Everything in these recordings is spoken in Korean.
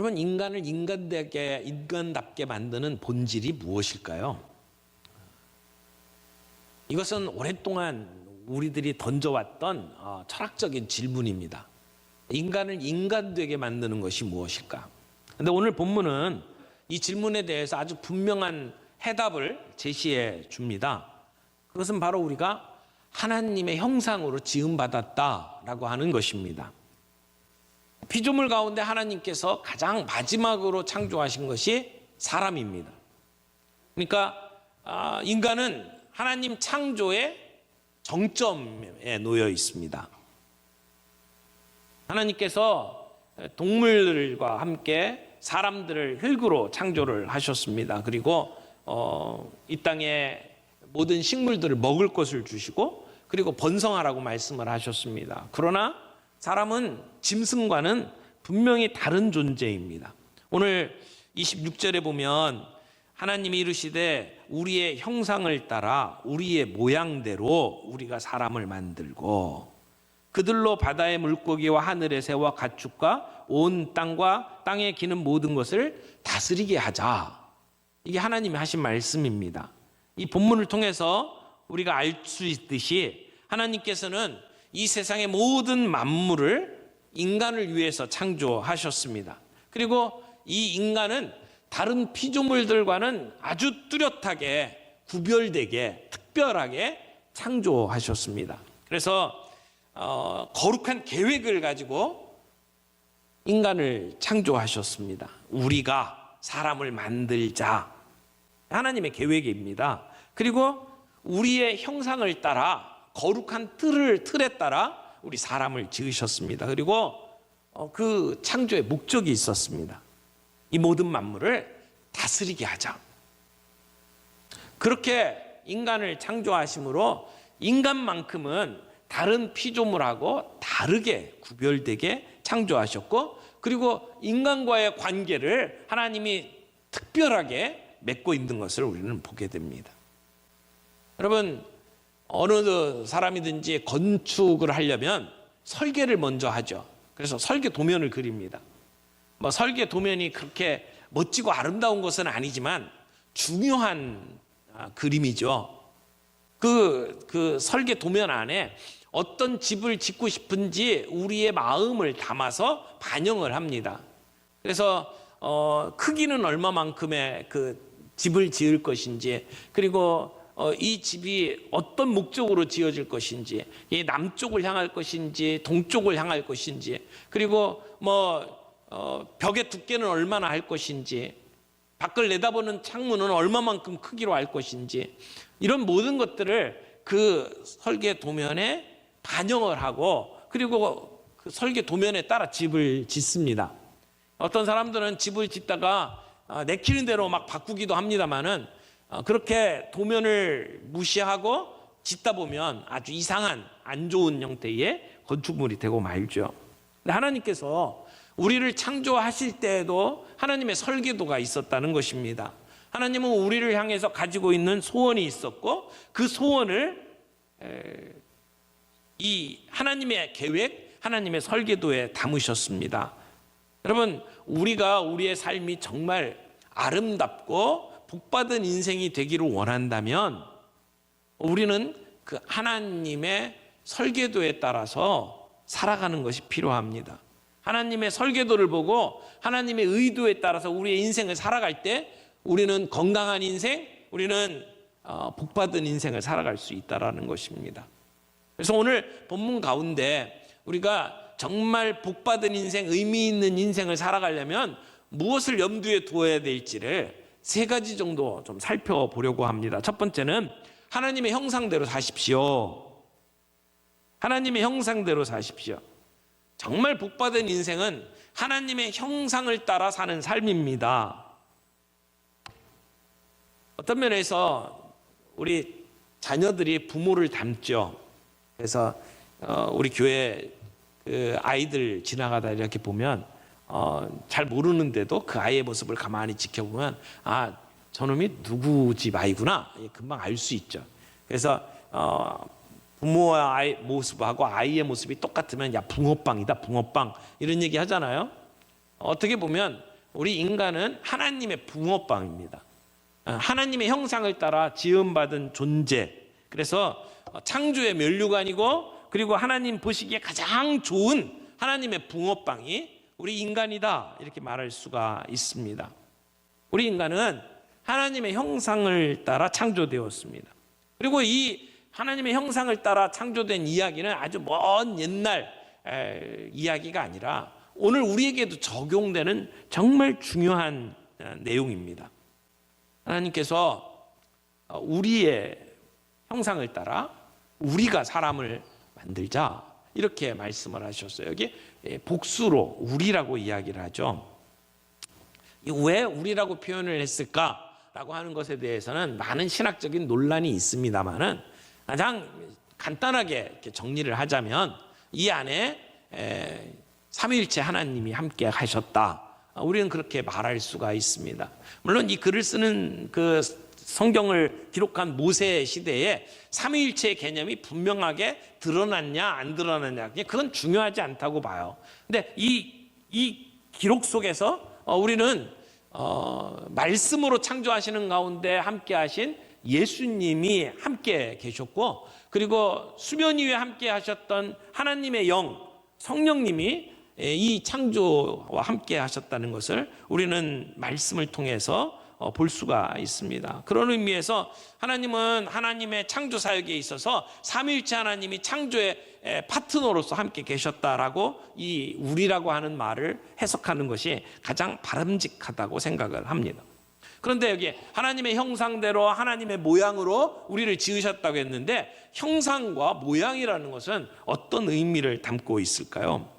여러분, 인간을 인간답게 만드는 본질이 무엇일까요? 이것은 오랫동안 우리들이 던져왔던 철학적인 질문입니다. 인간을 인간되게 만드는 것이 무엇일까? 근데 오늘 본문은 이 질문에 대해서 아주 분명한 해답을 제시해 줍니다. 그것은 바로 우리가 하나님의 형상으로 지음받았다라고 하는 것입니다. 피조물 가운데 하나님께서 가장 마지막으로 창조하신 것이 사람입니다. 그러니까 인간은 하나님 창조의 정점에 놓여 있습니다. 하나님께서 동물들과 함께 사람들을 흙으로 창조를 하셨습니다. 그리고 이 땅에 모든 식물들을 먹을 것을 주시고 그리고 번성하라고 말씀을 하셨습니다. 그러나 사람은 짐승과는 분명히 다른 존재입니다. 오늘 26절에 보면 하나님이 이르시되 우리의 형상을 따라 우리의 모양대로 우리가 사람을 만들고 그들로 바다의 물고기와 하늘의 새와 가축과 온 땅과 땅에 기는 모든 것을 다스리게 하자. 이게 하나님이 하신 말씀입니다. 이 본문을 통해서 우리가 알 수 있듯이 하나님께서는 이 세상의 모든 만물을 인간을 위해서 창조하셨습니다. 그리고 이 인간은 다른 피조물들과는 아주 뚜렷하게 구별되게 특별하게 창조하셨습니다. 그래서 거룩한 계획을 가지고 인간을 창조하셨습니다. 우리가 사람을 만들자. 하나님의 계획입니다. 그리고 우리의 형상을 따라 거룩한 틀에 따라 우리 사람을 지으셨습니다. 그리고 그 창조의 목적이 있었습니다. 이 모든 만물을 다스리게 하자. 그렇게 인간을 창조하심으로 인간만큼은 다른 피조물하고 다르게 구별되게 창조하셨고 그리고 인간과의 관계를 하나님이 특별하게 맺고 있는 것을 우리는 보게 됩니다. 여러분, 어느 사람이든지 건축을 하려면 설계를 먼저 하죠. 그래서 설계 도면을 그립니다. 설계 도면이 그렇게 멋지고 아름다운 것은 아니지만 중요한 그림이죠. 그 설계 도면 안에 어떤 집을 짓고 싶은지 우리의 마음을 담아서 반영을 합니다. 그래서 크기는 얼마만큼의 그 집을 지을 것인지 그리고 이 집이 어떤 목적으로 지어질 것인지 이 남쪽을 향할 것인지 동쪽을 향할 것인지 그리고 벽의 두께는 얼마나 할 것인지 밖을 내다보는 창문은 얼마만큼 크기로 할 것인지 이런 모든 것들을 그 설계 도면에 반영을 하고 그리고 그 설계 도면에 따라 집을 짓습니다. 어떤 사람들은 집을 짓다가 내키는 대로 막 바꾸기도 합니다만은 그렇게 도면을 무시하고 짓다 보면 아주 이상한 안 좋은 형태의 건축물이 되고 말죠. 근데 하나님께서 우리를 창조하실 때에도 하나님의 설계도가 있었다는 것입니다. 하나님은 우리를 향해서 가지고 있는 소원이 있었고 그 소원을 이 하나님의 계획, 하나님의 설계도에 담으셨습니다. 여러분, 우리가 우리의 삶이 정말 아름답고 복받은 인생이 되기를 원한다면 우리는 그 하나님의 설계도에 따라서 살아가는 것이 필요합니다. 하나님의 설계도를 보고 하나님의 의도에 따라서 우리의 인생을 살아갈 때 우리는 건강한 인생, 우리는 복받은 인생을 살아갈 수 있다는 것입니다. 그래서 오늘 본문 가운데 우리가 정말 복받은 인생, 의미 있는 인생을 살아가려면 무엇을 염두에 두어야 될지를 세 가지 정도 좀 살펴보려고 합니다. 첫 번째는 하나님의 형상대로 사십시오. 하나님의 형상대로 사십시오. 정말 복받은 인생은 하나님의 형상을 따라 사는 삶입니다. 어떤 면에서 우리 자녀들이 부모를 닮죠. 그래서 우리 교회 그 아이들 지나가다 이렇게 보면 잘 모르는데도 그 아이의 모습을 가만히 지켜보면 저놈이 누구 집 아이구나 금방 알 수 있죠. 그래서 부모의 아이 모습하고 아이의 모습이 똑같으면 야 붕어빵이다 붕어빵 이런 얘기 하잖아요. 어떻게 보면 우리 인간은 하나님의 붕어빵입니다. 하나님의 형상을 따라 지음받은 존재. 그래서 창조의 면류관이고, 그리고 하나님 보시기에 가장 좋은 하나님의 붕어빵이 우리 인간이다, 이렇게 말할 수가 있습니다. 우리 인간은 하나님의 형상을 따라 창조되었습니다. 그리고 이 하나님의 형상을 따라 창조된 이야기는 아주 먼 옛날 이야기가 아니라 오늘 우리에게도 적용되는 정말 중요한 내용입니다. 하나님께서 우리의 형상을 따라 우리가 사람을 만들자, 이렇게 말씀을 하셨어요. 여기 복수로 우리라고 이야기를 하죠. 왜 우리라고 표현을 했을까라고 하는 것에 대해서는 많은 신학적인 논란이 있습니다만은 가장 간단하게 이렇게 정리를 하자면 이 안에 삼위일체 하나님이 함께 하셨다, 우리는 그렇게 말할 수가 있습니다. 물론 이 글을 쓰는 그 성경을 기록한 모세 시대에 삼위일체의 개념이 분명하게 드러났냐 안 드러났냐, 그건 중요하지 않다고 봐요. 근데 이 기록 속에서 우리는 말씀으로 창조하시는 가운데 함께 하신 예수님이 함께 계셨고, 그리고 수면 위에 함께 하셨던 하나님의 영 성령님이 이 창조와 함께 하셨다는 것을 우리는 말씀을 통해서 볼 수가 있습니다. 그런 의미에서 하나님은 하나님의 창조 사역에 있어서 삼위일체 하나님이 창조의 파트너로서 함께 계셨다라고 이 우리라고 하는 말을 해석하는 것이 가장 바람직하다고 생각을 합니다. 그런데 여기 하나님의 형상대로 하나님의 모양으로 우리를 지으셨다고 했는데, 형상과 모양이라는 것은 어떤 의미를 담고 있을까요?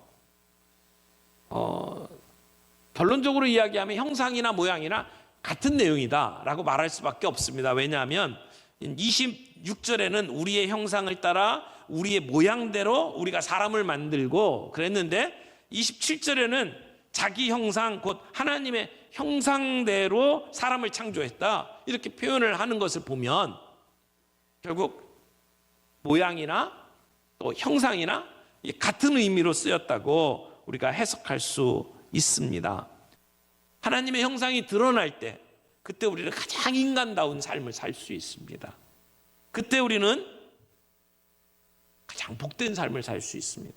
결론적으로 이야기하면 형상이나 모양이나 같은 내용이다라고 말할 수밖에 없습니다. 왜냐하면 26절에는 우리의 형상을 따라 우리의 모양대로 우리가 사람을 만들고 그랬는데, 27절에는 자기 형상 곧 하나님의 형상대로 사람을 창조했다, 이렇게 표현을 하는 것을 보면 결국 모양이나 또 형상이나 같은 의미로 쓰였다고 우리가 해석할 수 있습니다. 하나님의 형상이 드러날 때, 그때 우리는 가장 인간다운 삶을 살 수 있습니다. 그때 우리는 가장 복된 삶을 살 수 있습니다.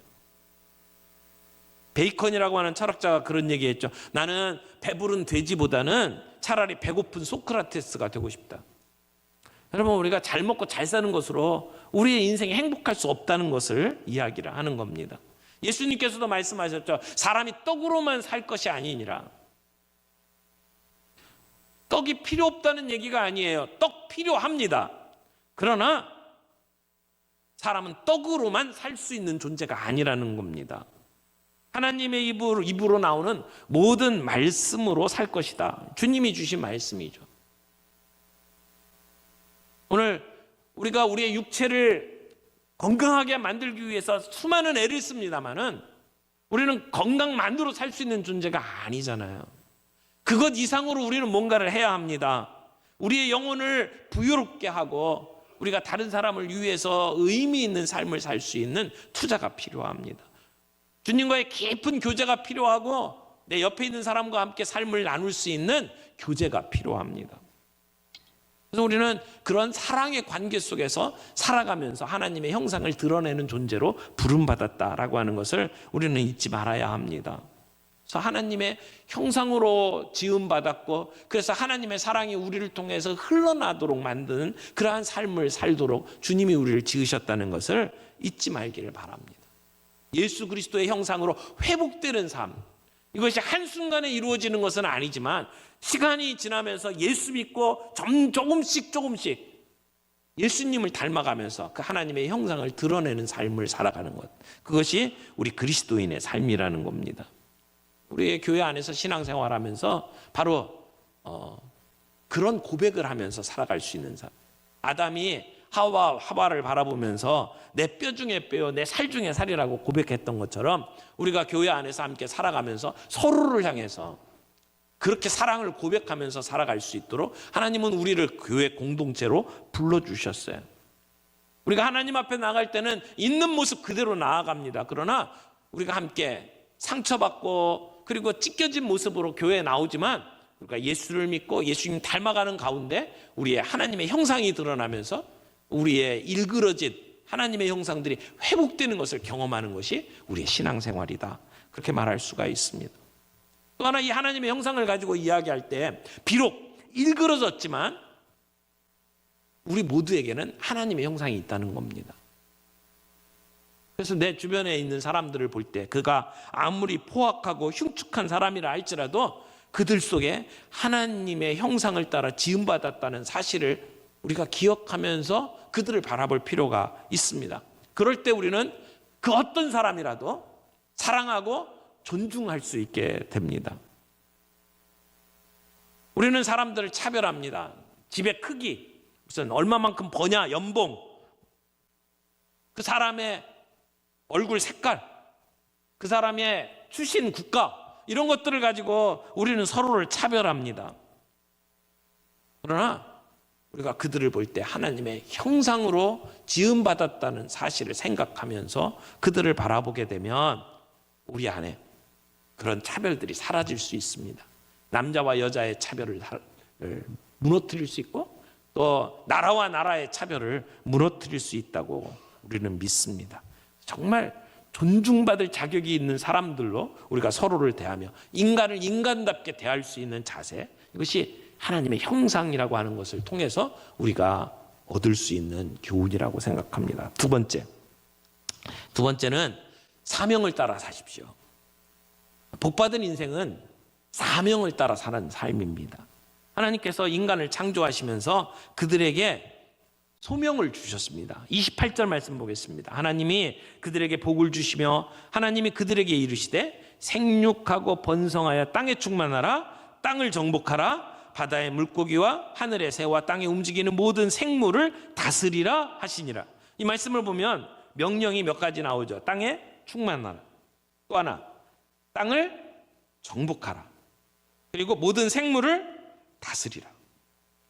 베이컨이라고 하는 철학자가 그런 얘기했죠. 나는 배부른 돼지보다는 차라리 배고픈 소크라테스가 되고 싶다. 여러분, 우리가 잘 먹고 잘 사는 것으로 우리의 인생이 행복할 수 없다는 것을 이야기를 하는 겁니다. 예수님께서도 말씀하셨죠. 사람이 떡으로만 살 것이 아니니라. 떡이 필요 없다는 얘기가 아니에요. 떡 필요합니다. 그러나 사람은 떡으로만 살 수 있는 존재가 아니라는 겁니다. 하나님의 입으로 나오는 모든 말씀으로 살 것이다. 주님이 주신 말씀이죠. 오늘 우리가 우리의 육체를 건강하게 만들기 위해서 수많은 애를 씁니다만은 우리는 건강만으로 살 수 있는 존재가 아니잖아요. 그것 이상으로 우리는 뭔가를 해야 합니다. 우리의 영혼을 부유롭게 하고 우리가 다른 사람을 위해서 의미 있는 삶을 살 수 있는 투자가 필요합니다. 주님과의 깊은 교제가 필요하고 내 옆에 있는 사람과 함께 삶을 나눌 수 있는 교제가 필요합니다. 그래서 우리는 그런 사랑의 관계 속에서 살아가면서 하나님의 형상을 드러내는 존재로 부름받았다라고 하는 것을 우리는 잊지 말아야 합니다. 그래서 하나님의 형상으로 지음받았고, 그래서 하나님의 사랑이 우리를 통해서 흘러나도록 만드는 그러한 삶을 살도록 주님이 우리를 지으셨다는 것을 잊지 말기를 바랍니다. 예수 그리스도의 형상으로 회복되는 삶, 이것이 한순간에 이루어지는 것은 아니지만 시간이 지나면서 예수 믿고 조금씩 예수님을 닮아가면서 그 하나님의 형상을 드러내는 삶을 살아가는 것, 그것이 우리 그리스도인의 삶이라는 겁니다. 우리의 교회 안에서 신앙생활하면서 바로 그런 고백을 하면서 살아갈 수 있는 삶. 아담이 하와를 바라보면서 내 뼈 중에 뼈, 내 살 중에 살이라고 고백했던 것처럼 우리가 교회 안에서 함께 살아가면서 서로를 향해서 그렇게 사랑을 고백하면서 살아갈 수 있도록 하나님은 우리를 교회 공동체로 불러주셨어요. 우리가 하나님 앞에 나갈 때는 있는 모습 그대로 나아갑니다. 그러나 우리가 함께 상처받고 그리고 찢겨진 모습으로 교회에 나오지만 우리가 예수를 믿고 예수님 닮아가는 가운데 우리의 하나님의 형상이 드러나면서 우리의 일그러진 하나님의 형상들이 회복되는 것을 경험하는 것이 우리의 신앙생활이다. 그렇게 말할 수가 있습니다. 또 하나, 이 하나님의 형상을 가지고 이야기할 때 비록 일그러졌지만 우리 모두에게는 하나님의 형상이 있다는 겁니다. 그래서 내 주변에 있는 사람들을 볼 때 그가 아무리 포악하고 흉측한 사람이라 할지라도 그들 속에 하나님의 형상을 따라 지음받았다는 사실을 우리가 기억하면서 그들을 바라볼 필요가 있습니다. 그럴 때 우리는 그 어떤 사람이라도 사랑하고 존중할 수 있게 됩니다. 우리는 사람들을 차별합니다. 집의 크기, 무슨 얼마만큼 버냐, 연봉, 그 사람의 얼굴 색깔, 그 사람의 출신 국가, 이런 것들을 가지고 우리는 서로를 차별합니다. 그러나 우리가 그들을 볼 때 하나님의 형상으로 지음받았다는 사실을 생각하면서 그들을 바라보게 되면 우리 안에 그런 차별들이 사라질 수 있습니다. 남자와 여자의 차별을 무너뜨릴 수 있고 또 나라와 나라의 차별을 무너뜨릴 수 있다고 우리는 믿습니다. 정말 존중받을 자격이 있는 사람들로 우리가 서로를 대하며 인간을 인간답게 대할 수 있는 자세, 이것이 하나님의 형상이라고 하는 것을 통해서 우리가 얻을 수 있는 교훈이라고 생각합니다. 두 번째는 사명을 따라 사십시오. 복받은 인생은 사명을 따라 사는 삶입니다. 하나님께서 인간을 창조하시면서 그들에게 소명을 주셨습니다. 28절 말씀 보겠습니다. 하나님이 그들에게 복을 주시며 하나님이 그들에게 이르시되 생육하고 번성하여 땅에 충만하라, 땅을 정복하라, 바다의 물고기와 하늘의 새와 땅에 움직이는 모든 생물을 다스리라 하시니라. 이 말씀을 보면 명령이 몇 가지 나오죠. 땅에 충만하라, 또 하나 땅을 정복하라, 그리고 모든 생물을 다스리라.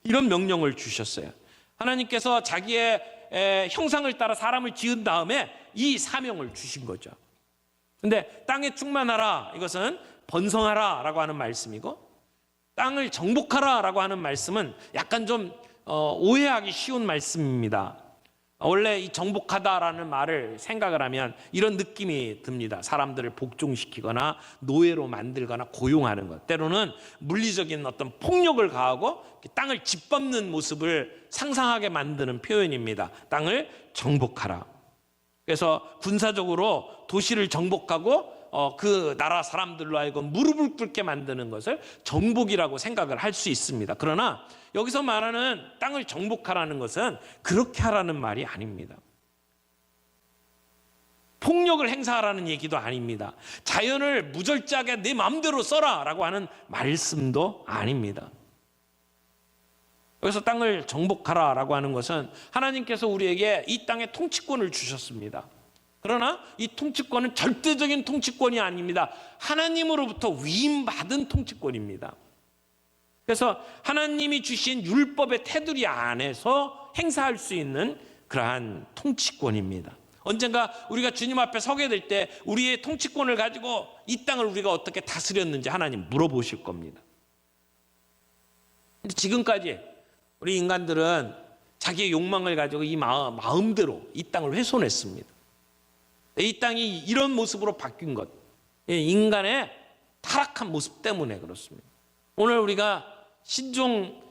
이런 명령을 주셨어요. 하나님께서 자기의 형상을 따라 사람을 지은 다음에 이 사명을 주신 거죠. 근데 땅에 충만하라, 이것은 번성하라 라고 하는 말씀이고, 땅을 정복하라 라고 하는 말씀은 약간 좀 오해하기 쉬운 말씀입니다. 원래 이 정복하다라는 말을 생각을 하면 이런 느낌이 듭니다. 사람들을 복종시키거나 노예로 만들거나 고용하는 것, 때로는 물리적인 어떤 폭력을 가하고 땅을 짓밟는 모습을 상상하게 만드는 표현입니다. 땅을 정복하라. 그래서 군사적으로 도시를 정복하고 그 나라 사람들로 하여금 무릎을 꿇게 만드는 것을 정복이라고 생각을 할 수 있습니다. 그러나 여기서 말하는 땅을 정복하라는 것은 그렇게 하라는 말이 아닙니다. 폭력을 행사하라는 얘기도 아닙니다. 자연을 무절제하게 내 마음대로 써라 라고 하는 말씀도 아닙니다. 여기서 땅을 정복하라 라고 하는 것은 하나님께서 우리에게 이 땅의 통치권을 주셨습니다. 그러나 이 통치권은 절대적인 통치권이 아닙니다. 하나님으로부터 위임받은 통치권입니다. 그래서 하나님이 주신 율법의 테두리 안에서 행사할 수 있는 그러한 통치권입니다. 언젠가 우리가 주님 앞에 서게 될 때 우리의 통치권을 가지고 이 땅을 우리가 어떻게 다스렸는지 하나님 물어보실 겁니다. 근데 지금까지 우리 인간들은 자기의 욕망을 가지고 이 마음대로 이 땅을 훼손했습니다. 이 땅이 이런 모습으로 바뀐 것, 인간의 타락한 모습 때문에 그렇습니다. 오늘 우리가 신종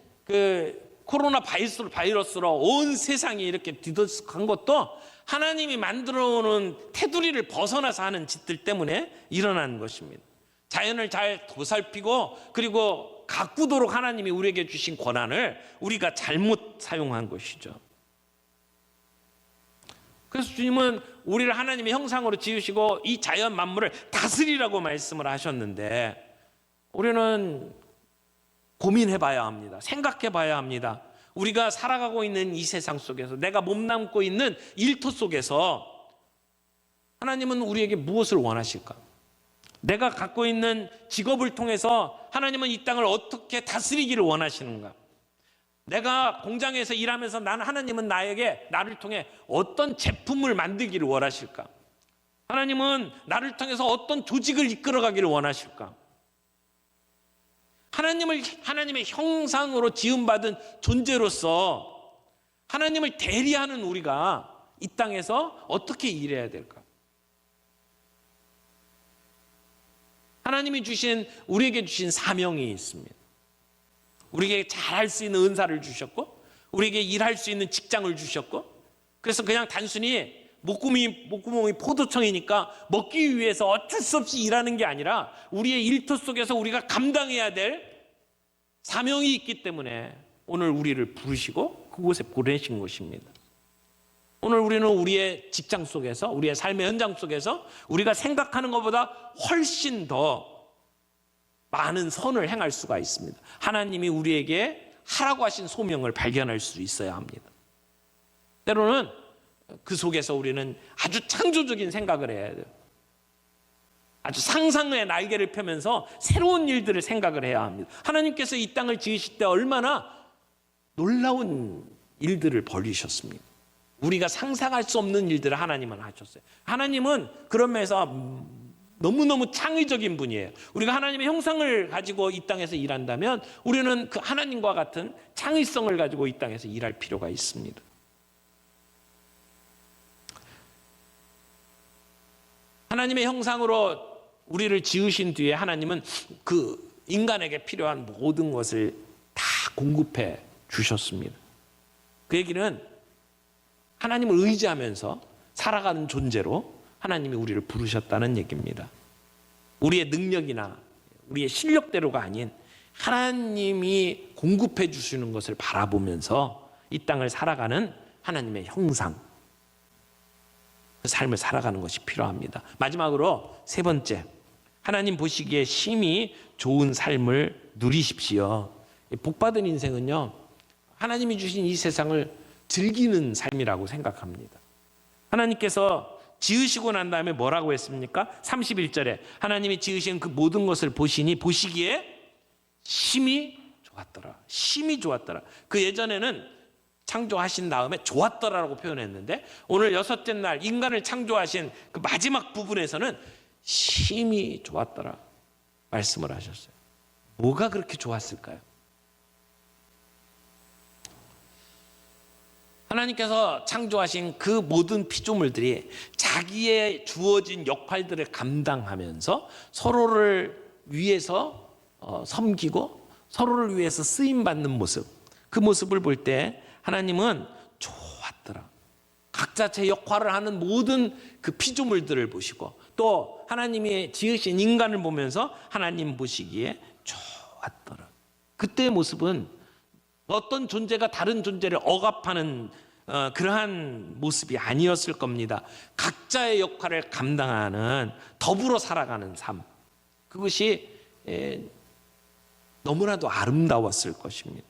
코로나 바이러스로 온 세상이 이렇게 뒤덮한 것도 하나님이 만들어 놓은 테두리를 벗어나서 하는 짓들 때문에 일어난 것입니다. 자연을 잘 보살피고 그리고 가꾸도록 하나님이 우리에게 주신 권한을 우리가 잘못 사용한 것이죠. 그래서 주님은 우리를 하나님의 형상으로 지으시고 이 자연 만물을 다스리라고 말씀을 하셨는데, 우리는 고민해 봐야 합니다. 생각해 봐야 합니다. 우리가 살아가고 있는 이 세상 속에서, 내가 몸담고 있는 일터 속에서 하나님은 우리에게 무엇을 원하실까? 내가 갖고 있는 직업을 통해서 하나님은 이 땅을 어떻게 다스리기를 원하시는가? 내가 공장에서 일하면서 하나님은 나를 통해 어떤 제품을 만들기를 원하실까? 하나님은 나를 통해서 어떤 조직을 이끌어가기를 원하실까? 하나님의 형상으로 지음받은 존재로서 하나님을 대리하는 우리가 이 땅에서 어떻게 일해야 될까? 하나님이 우리에게 주신 사명이 있습니다. 우리에게 잘할 수 있는 은사를 주셨고, 우리에게 일할 수 있는 직장을 주셨고, 그래서 그냥 단순히 목구멍이 포도청이니까 먹기 위해서 어쩔 수 없이 일하는 게 아니라 우리의 일터 속에서 우리가 감당해야 될 사명이 있기 때문에 오늘 우리를 부르시고 그곳에 보내신 것입니다. 오늘 우리는 우리의 직장 속에서, 우리의 삶의 현장 속에서 우리가 생각하는 것보다 훨씬 더 많은 선을 행할 수가 있습니다. 하나님이 우리에게 하라고 하신 소명을 발견할 수 있어야 합니다. 때로는 그 속에서 우리는 아주 창조적인 생각을 해야 돼요. 아주 상상의 날개를 펴면서 새로운 일들을 생각을 해야 합니다. 하나님께서 이 땅을 지으실 때 얼마나 놀라운 일들을 벌이셨습니다. 우리가 상상할 수 없는 일들을 하나님은 하셨어요. 하나님은 그런 면에서 너무너무 창의적인 분이에요. 우리가 하나님의 형상을 가지고 이 땅에서 일한다면 우리는 그 하나님과 같은 창의성을 가지고 이 땅에서 일할 필요가 있습니다. 하나님의 형상으로 우리를 지으신 뒤에 하나님은 그 인간에게 필요한 모든 것을 다 공급해 주셨습니다. 그 얘기는 하나님을 의지하면서 살아가는 존재로 하나님이 우리를 부르셨다는 얘기입니다. 우리의 능력이나 우리의 실력대로가 아닌 하나님이 공급해 주시는 것을 바라보면서 이 땅을 살아가는 하나님의 형상, 그 삶을 살아가는 것이 필요합니다. 마지막으로 세 번째, 하나님 보시기에 심히 좋은 삶을 누리십시오. 복받은 인생은요, 하나님이 주신 이 세상을 즐기는 삶이라고 생각합니다. 하나님께서 지으시고 난 다음에 뭐라고 했습니까? 31절에 하나님이 지으신 그 모든 것을 보시기에 심히 좋았더라. 심히 좋았더라. 그 예전에는 창조하신 다음에 좋았더라라고 표현했는데 오늘 여섯째 날 인간을 창조하신 그 마지막 부분에서는 심히 좋았더라 말씀을 하셨어요. 뭐가 그렇게 좋았을까요? 하나님께서 창조하신 그 모든 피조물들이 자기의 주어진 역할들을 감당하면서 서로를 위해서 섬기고 서로를 위해서 쓰임받는 모습, 그 모습을 볼 때 하나님은 좋았더라. 각자 제 역할을 하는 모든 그 피조물들을 보시고 또 하나님이 지으신 인간을 보면서 하나님 보시기에 좋았더라. 그때의 모습은 어떤 존재가 다른 존재를 억압하는 그러한 모습이 아니었을 겁니다. 각자의 역할을 감당하는 더불어 살아가는 삶, 그것이 너무나도 아름다웠을 것입니다.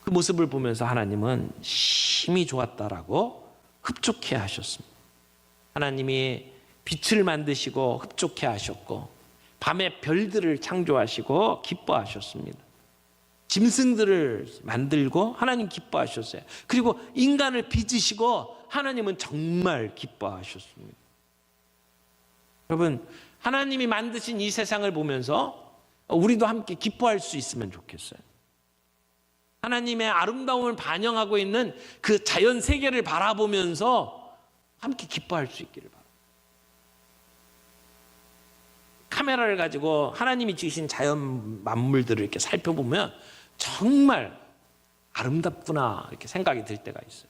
그 모습을 보면서 하나님은 심히 좋았다라고 흡족해 하셨습니다. 하나님이 빛을 만드시고 흡족해 하셨고 밤에 별들을 창조하시고 기뻐하셨습니다. 짐승들을 만들고 하나님 기뻐하셨어요. 그리고 인간을 빚으시고 하나님은 정말 기뻐하셨습니다. 여러분, 하나님이 만드신 이 세상을 보면서 우리도 함께 기뻐할 수 있으면 좋겠어요. 하나님의 아름다움을 반영하고 있는 그 자연 세계를 바라보면서 함께 기뻐할 수 있기를 바랍니다. 카메라를 가지고 하나님이 지으신 자연 만물들을 이렇게 살펴보면 정말 아름답구나 이렇게 생각이 들 때가 있어요.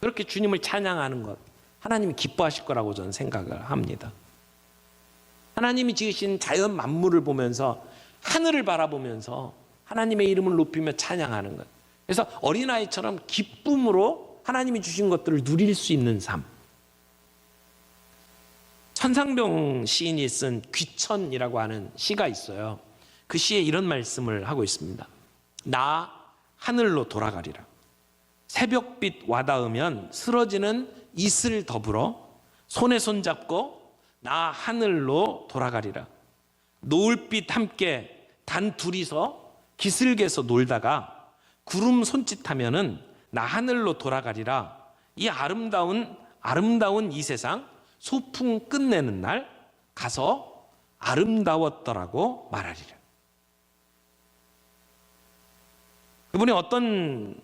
그렇게 주님을 찬양하는 것, 하나님이 기뻐하실 거라고 저는 생각을 합니다. 하나님이 지으신 자연 만물을 보면서 하늘을 바라보면서 하나님의 이름을 높이며 찬양하는 것. 그래서 어린아이처럼 기쁨으로 하나님이 주신 것들을 누릴 수 있는 삶. 천상병 시인이 쓴 귀천이라고 하는 시가 있어요. 그 시에 이런 말씀을 하고 있습니다. 나 하늘로 돌아가리라. 새벽빛 와닿으면 쓰러지는 이슬 더불어 손에 손잡고 나 하늘로 돌아가리라. 노을빛 함께 단 둘이서 기슭에서 놀다가 구름 손짓하면은 나 하늘로 돌아가리라. 이 아름다운 이 세상 소풍 끝내는 날 가서 아름다웠더라고 말하리라. 그분이 어떤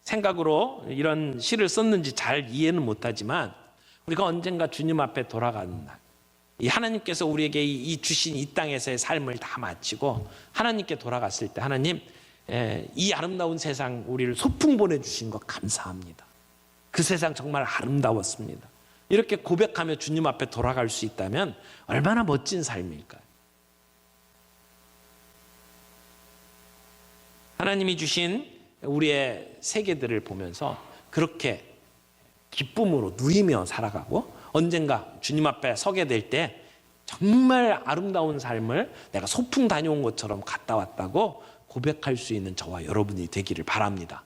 생각으로 이런 시를 썼는지 잘 이해는 못하지만 우리가 언젠가 주님 앞에 돌아가는 날, 이 하나님께서 우리에게 이 주신 이 땅에서의 삶을 다 마치고 하나님께 돌아갔을 때 하나님, 이 아름다운 세상 우리를 소풍 보내주신 것 감사합니다. 그 세상 정말 아름다웠습니다. 이렇게 고백하며 주님 앞에 돌아갈 수 있다면 얼마나 멋진 삶일까요? 하나님이 주신 우리의 세계들을 보면서 그렇게 기쁨으로 누리며 살아가고 언젠가 주님 앞에 서게 될 때 정말 아름다운 삶을 내가 소풍 다녀온 것처럼 갔다 왔다고 고백할 수 있는 저와 여러분이 되기를 바랍니다.